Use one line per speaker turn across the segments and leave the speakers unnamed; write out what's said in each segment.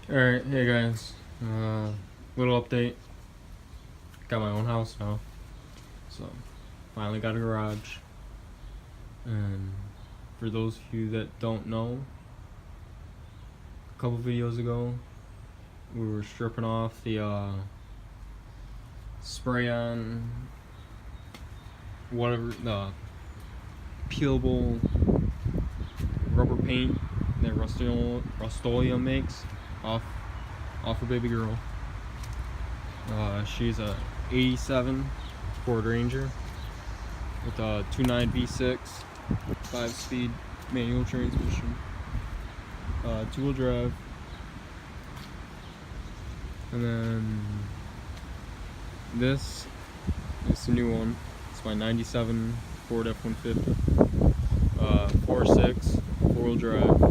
Alright, hey guys. Little update. Got my own house now. So, finally got a garage. And for those of you that don't know, a couple videos ago, we were stripping off the spray on whatever, the peelable rubber paint that Rust-Oleum makes off her baby girl. She's a 87 Ford Ranger with a 2.9 V6, 5-speed manual transmission, 2-wheel drive, and then this is the new one. It's my 97 Ford F-150, 4.6, 4-wheel drive.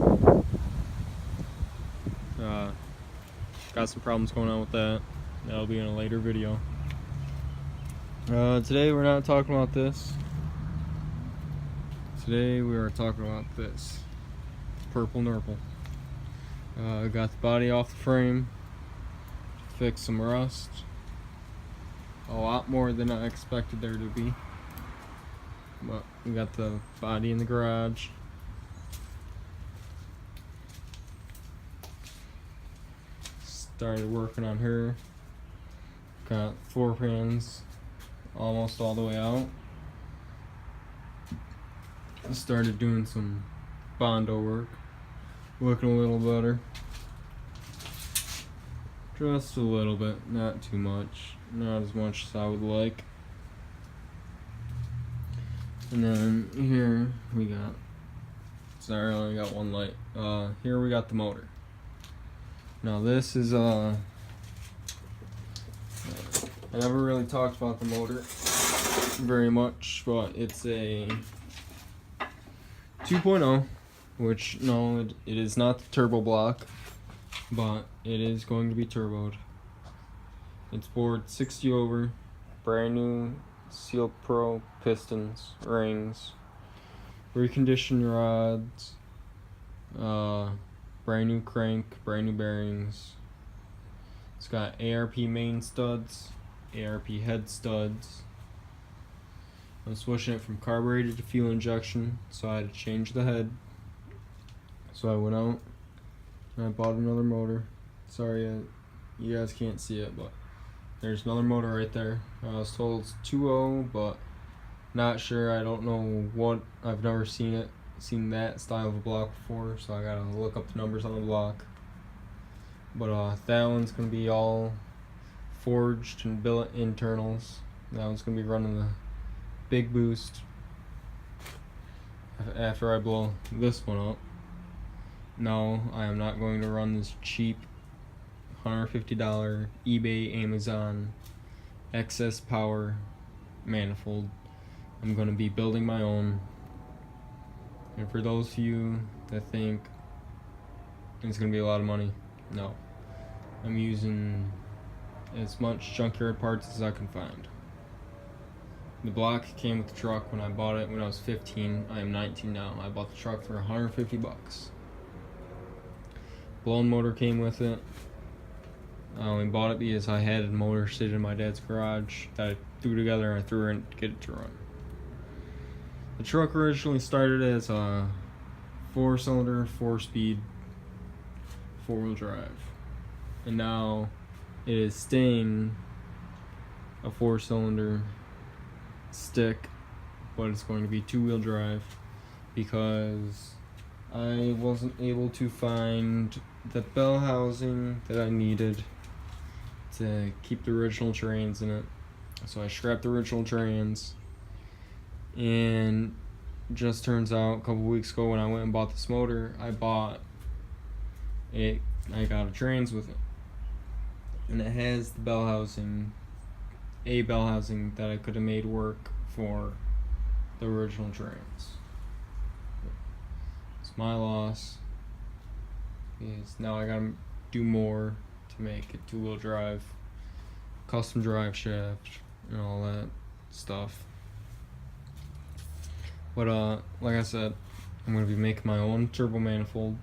Got some problems going on with that. That'll be in a later video. Today we're not talking about this. Today we are talking about this purple nurple. Got the body off the frame, fixed some rust. A lot more than I expected there to be. But we got the body in the garage. Started working on her. Got floor pans almost all the way out. Started doing some Bondo work. Looking a little better. Just a little bit, not too much. Not as much as I would like. And then here we got, sorry, I only got one light. Here we got the motor. Now this is I never really talked about the motor very much, but it's a 2.0, which no, it is not the turbo block, but it is going to be turboed. It's bored 60 over, brand new Seal Pro pistons, rings, reconditioned rods, brand new crank, brand new bearings. It's got ARP main studs, ARP head studs. I'm switching it from carbureted to fuel injection, so I had to change the head. So I went out and I bought another motor. Sorry, you guys can't see it, but there's another motor right there. I was told it's 2.0, but not sure. I don't know what. I've never seen that style of a block before, so I gotta look up the numbers on the block. But that one's gonna be all forged and billet internals. That one's gonna be running the big boost after I blow this one up. No, I am not going to run this cheap $150 eBay Amazon excess power manifold. I'm going to be building my own. And for those of you that think it's going to be a lot of money, no. I'm using as much junkyard parts as I can find. The block came with the truck when I bought it when I was 15. I am 19 now. I bought the truck for $150. Blown motor came with it. I only bought it because I had a motor sitting in my dad's garage that I threw together and I threw her in to get it to run. The truck originally started as a 4-cylinder, 4-speed, 4-wheel drive. And now it is staying a 4-cylinder stick, but it's going to be 2-wheel drive because I wasn't able to find the bell housing that I needed to keep the original trains in it. So I scrapped the original trains, and just turns out a couple weeks ago when I went and bought this motor, I got a trains with it, and it has the bell housing, a bell housing that I could have made work for the original trains. It's my loss, because now I gotta do more to make it 2-wheel drive, custom drive shaft, and all that stuff. But like I said, I'm gonna be making my own turbo manifold.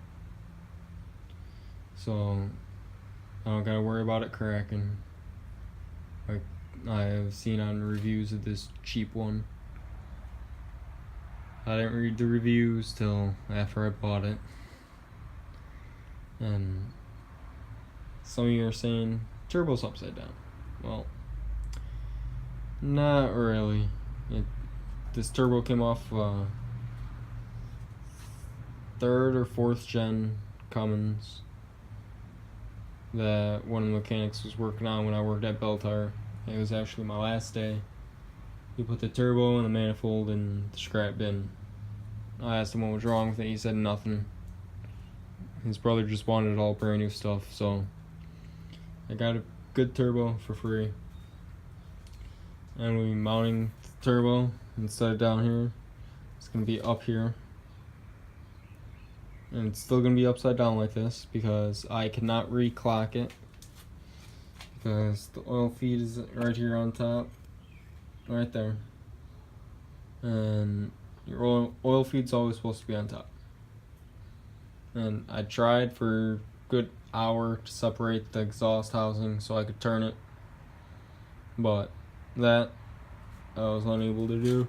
So I don't gotta worry about it cracking. Like I've seen on reviews of this cheap one. I didn't read the reviews till after I bought it. And some of you are saying turbo's upside down. Well, not really. This turbo came off third or fourth gen Cummins that one of the mechanics was working on when I worked at Bell Tire. It was actually my last day. He put the turbo in the manifold in the scrap bin. I asked him what was wrong with it. He said nothing. His brother just wanted all brand new stuff, so I got a good turbo for free. And we'll be mounting the turbo instead of down here. It's going to be up here. And it's still going to be upside down like this because I cannot reclock it. Because the oil feed is right here on top. Right there. And your oil feed's always supposed to be on top. And I tried for a good hour to separate the exhaust housing so I could turn it. But that I was unable to do.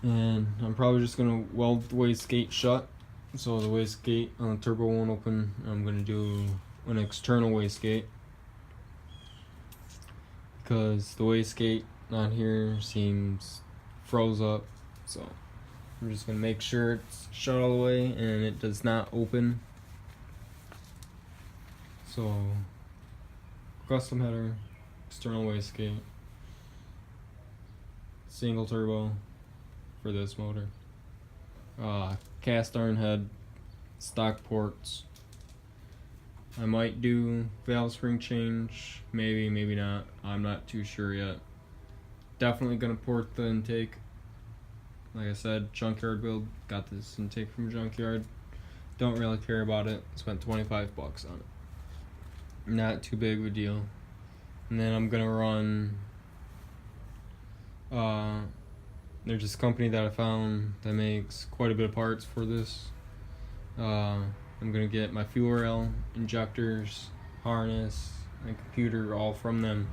And I'm probably just gonna weld the wastegate shut so the wastegate on the turbo won't open. I'm gonna do an external wastegate because the wastegate on here seems froze up, so I'm just gonna make sure it's shut all the way and it does not open. So custom header, external wastegate, single turbo for this motor, cast iron head, stock ports. I might do valve spring change, maybe not, I'm not too sure yet. Definitely gonna port the intake. Like I said, junkyard build, got this intake from junkyard. Don't really care about it, spent 25 bucks on it. Not too big of a deal. And then I'm gonna run there's this company that I found that makes quite a bit of parts for this. I'm gonna get my fuel rail, injectors, harness, and computer all from them.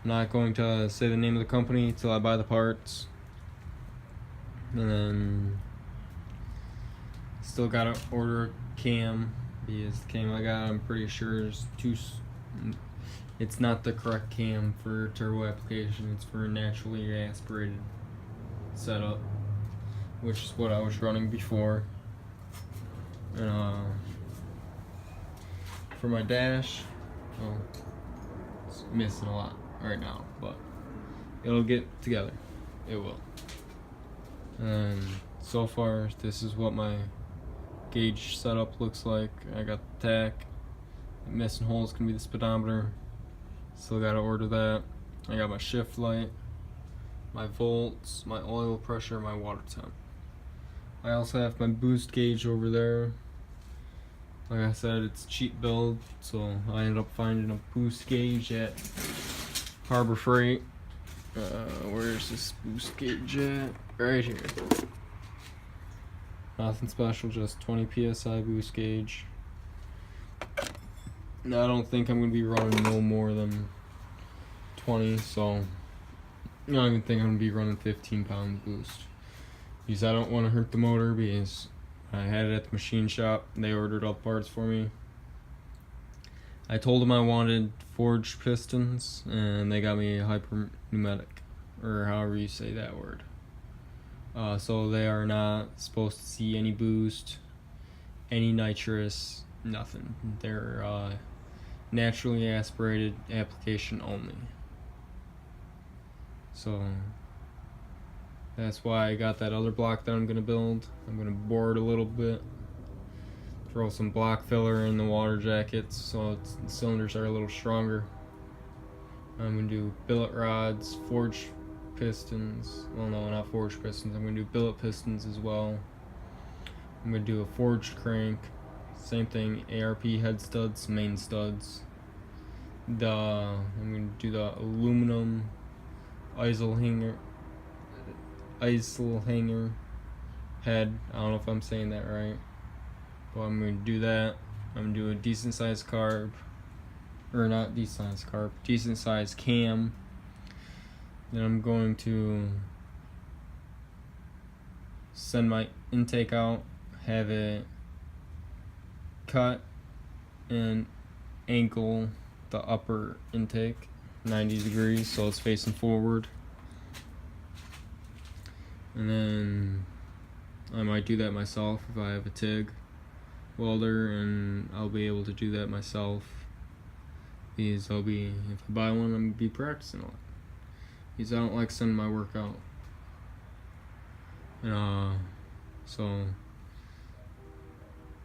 I'm not going to say the name of the company until I buy the parts. And then still gotta order a cam because the cam I got, I'm pretty sure is it's not the correct cam for turbo application. It's for a naturally aspirated setup, which is what I was running before. And for my dash, well, it's missing a lot right now, but it'll get together. It will. And so far, this is what my gauge setup looks like. I got the tack. The missing hole is gonna be the speedometer. Still gotta order that. I got my shift light, my volts, my oil pressure, my water temp. I also have my boost gauge over there. Like I said, it's a cheap build, so I ended up finding a boost gauge at Harbor Freight. Where's this boost gauge at? Right here. Nothing special, just 20 psi boost gauge. Now, I don't think I'm gonna be running no more than 20, so I don't even think I'm gonna be running 15-pound boost because I don't want to hurt the motor. Because I had it at the machine shop, they ordered all the parts for me. I told them I wanted forged pistons, and they got me a hyper pneumatic, or however you say that word. So they are not supposed to see any boost, any nitrous, nothing. They're naturally aspirated application only. So that's why I got that other block that I'm gonna build. I'm gonna bore it a little bit, throw some block filler in the water jackets so the cylinders are a little stronger. I'm gonna do billet rods, forged pistons. Well, no, not forged pistons. I'm gonna do billet pistons as well. I'm gonna do a forged crank. Same thing, ARP head studs, main studs. I'm gonna do the aluminum isle hanger head. I don't know if I'm saying that right, but I'm gonna do that. I'm gonna do a decent sized carb, or not decent sized carb, decent sized cam. Then I'm going to send my intake out, have it cut and angle the upper intake 90 degrees so it's facing forward. And then I might do that myself if I have a TIG welder, and I'll be able to do that myself because if I buy one, I'm gonna be practicing a lot because I don't like sending my work out. And so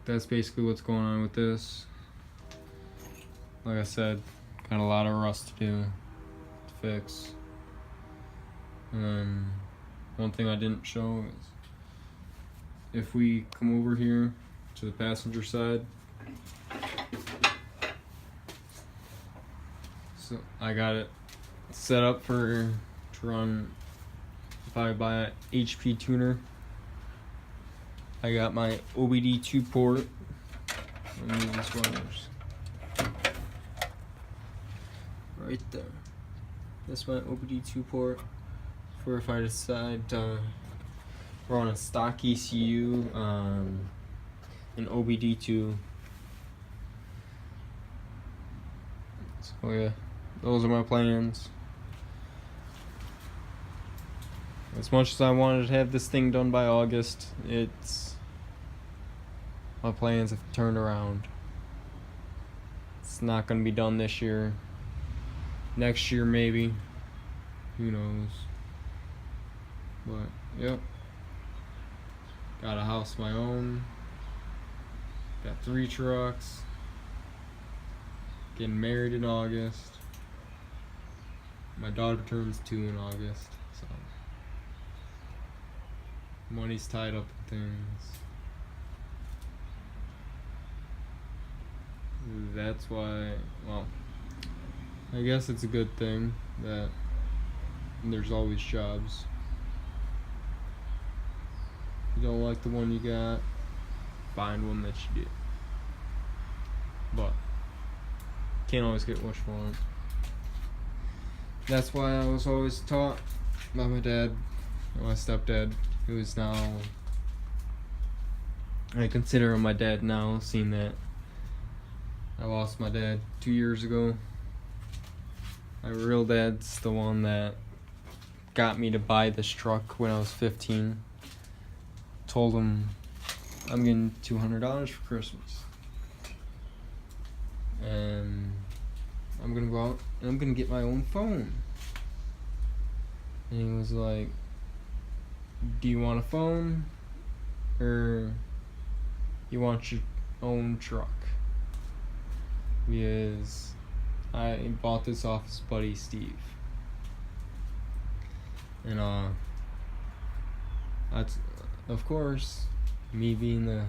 that's basically what's going on with this. Like I said, got a lot of rust to do, to fix. And then one thing I didn't show is if we come over here to the passenger side, so I got it set up to run. If I buy an HP tuner, I got my OBD2 port. Let me move these wires. Right there. That's my OBD2 port for if I decide to run a stock ECU, an OBD2. So yeah, those are my plans. As much as I wanted to have this thing done by August, my plans have turned around. It's not going to be done this year. Next year maybe. Who knows? But, yep. Got a house of my own. Got 3 trucks. Getting married in August. My daughter turns 2 in August, so money's tied up in things. That's why, well, I guess it's a good thing that there's always jobs. If you don't like the one you got, find one that you get. But can't always get what you want. That's why I was always taught by my dad, my stepdad, who is now, I consider him my dad now, seeing that I lost my dad 2 years ago. My real dad's the one that got me to buy this truck when I was 15. Told him I'm getting $200 for Christmas. And I'm gonna go out and I'm gonna get my own phone. And he was like, do you want a phone or you want your own truck? Because I bought this off his buddy Steve. And that's, of course, me being the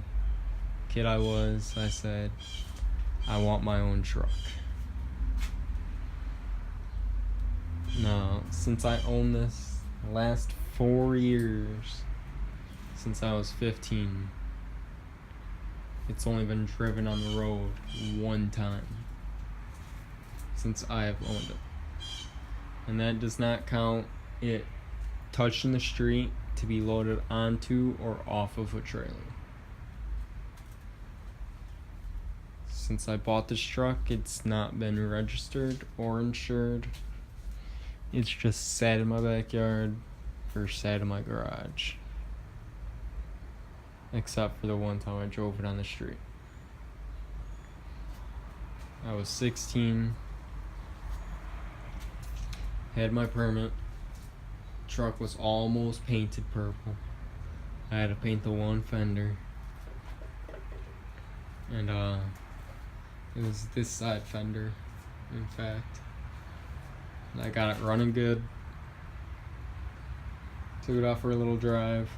kid I was, I said, I want my own truck. Now, since I own this, the last 4 years, since I was 15, it's only been driven on the road one time since I have owned it. And that does not count it touching the street to be loaded onto or off of a trailer. Since I bought this truck, it's not been registered or insured. It's just sat in my backyard or sat in my garage. Except for the one time I drove it on the street. I was 16. Had my permit. Truck was almost painted purple. I had to paint the one fender. And it was this side fender, in fact. I got it running good. Took it out for a little drive.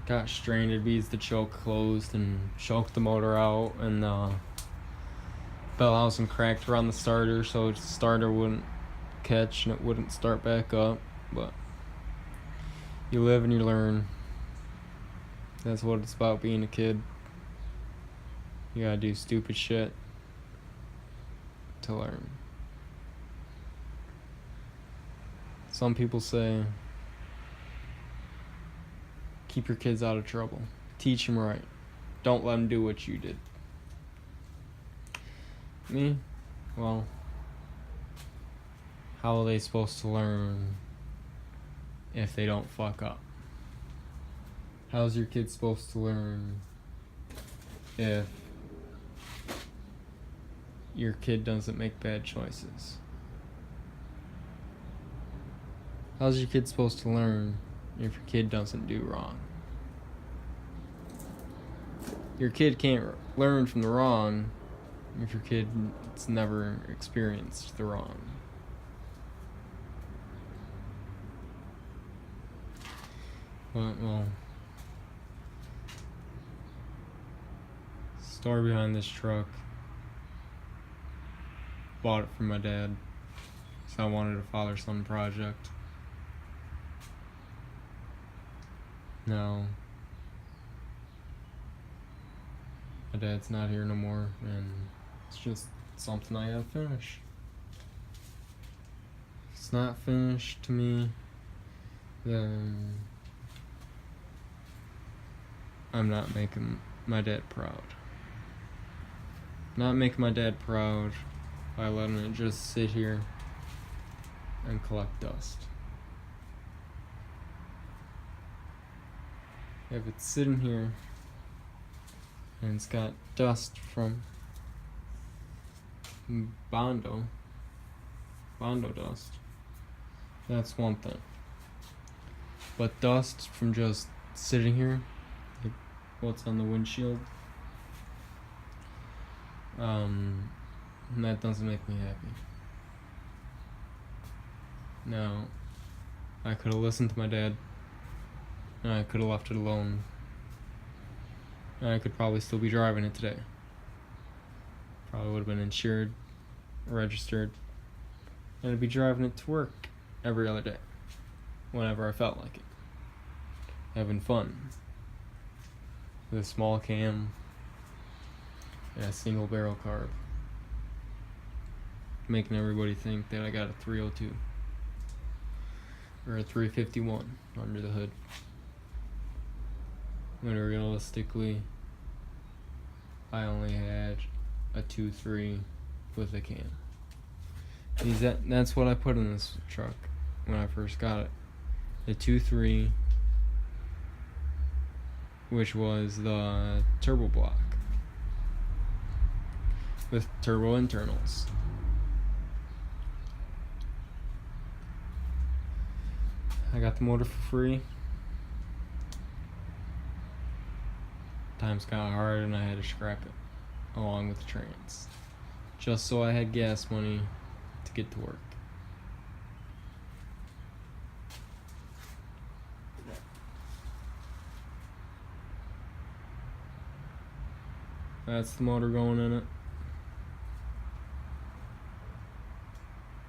Got stranded because the choke closed and choked the motor out, and the bell housing cracked around the starter, so the starter wouldn't catch and it wouldn't start back up. But you live and you learn. That's what it's about being a kid. You gotta do stupid shit to learn. Some people say, keep your kids out of trouble. Teach them right. Don't let them do what you did. Me? Well, how are they supposed to learn if they don't fuck up? How's your kid supposed to learn if your kid doesn't make bad choices? How's your kid supposed to learn if your kid doesn't do wrong? Your kid can't learn from the wrong if your kid's never experienced the wrong. But, well, story behind this truck. Bought it from my dad, so I wanted a father-son project. Now, my dad's not here no more, and it's just something I gotta finish. If it's not finished to me, then I'm not making my dad proud. Not making my dad proud by letting it just sit here and collect dust. If it's sitting here and it's got dust from Bondo dust, that's one thing. But dust from just sitting here, like what's on the windshield, that doesn't make me happy. Now, I could have listened to my dad, and I could have left it alone, and I could probably still be driving it today. Probably would have been insured, registered, and I'd be driving it to work every other day, whenever I felt like it. Having fun with a small cam and a single barrel carb, making everybody think that I got a 302 or a 351 under the hood, when realistically I only had a 2.3 with a cam. That's what I put in this truck when I first got it. The 2.3, which was the turbo block with turbo internals. I got the motor for free. Times got hard and I had to scrap it along with the trans, just so I had gas money to get to work. That's the motor going in it,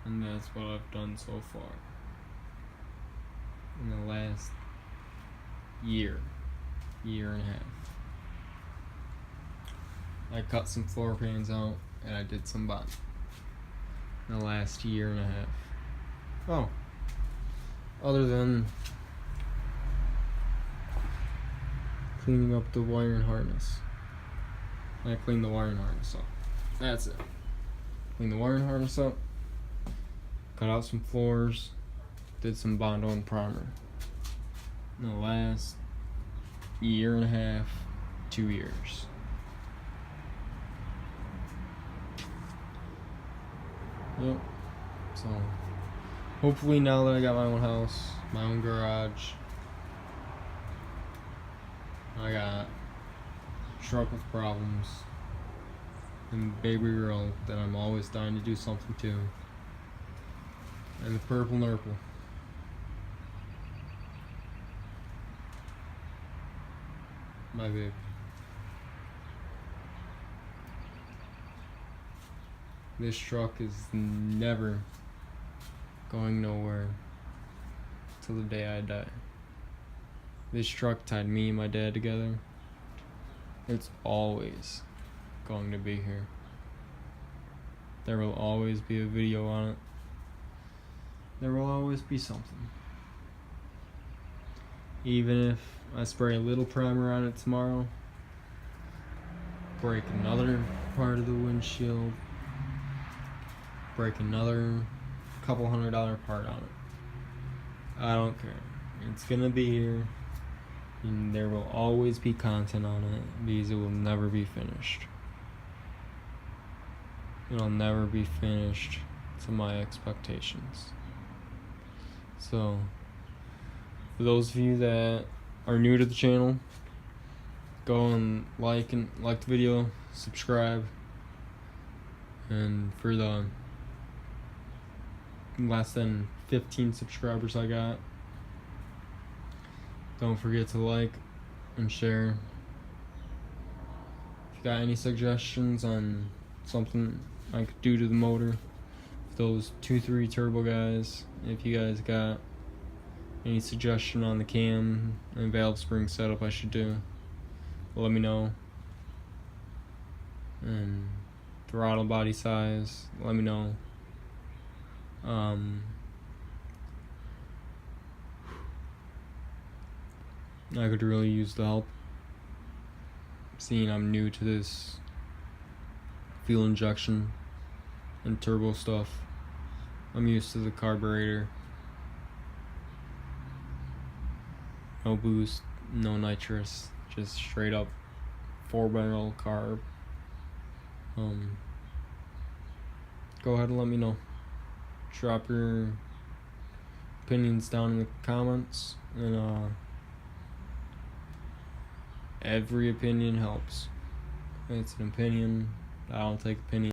and that's what I've done so far in the last year and a half. I cut some floor pans out and I did some bond in the last year and a half. Oh, other than cleaning up the wiring harness. I cleaned the wiring harness up. That's it. Cleaned the wiring harness up, cut out some floors, did some Bondo and primer. In the last year and a half, 2 years. Yep. So, hopefully now that I got my own house, my own garage, I got a truck with problems, and baby girl that I'm always dying to do something to, and the purple nurple. My baby. This truck is never going nowhere till the day I die. This truck tied me and my dad together. It's always going to be here. There will always be a video on it. There will always be something. Even if I spray a little primer on it tomorrow, break another part of the windshield, break another couple $100 part on it, I don't care. It's gonna be here, and there will always be content on it because it will never be finished. It'll never be finished to my expectations. So, for those of you that are new to the channel, go and like the video, subscribe, and for the less than 15 subscribers I got, don't forget to like and share. If you got any suggestions on something I could do to the motor, those 2.3 turbo guys, if you guys got any suggestion on the cam and valve spring setup I should do, let me know. And throttle body size, let me know. I could really use the help, seeing I'm new to this fuel injection and turbo stuff. I'm used to the carburetor. No boost, no nitrous, just straight up 4-barrel carb. Go ahead and let me know. Drop your opinions down in the comments, and every opinion helps. It's an opinion. I don't take opinions.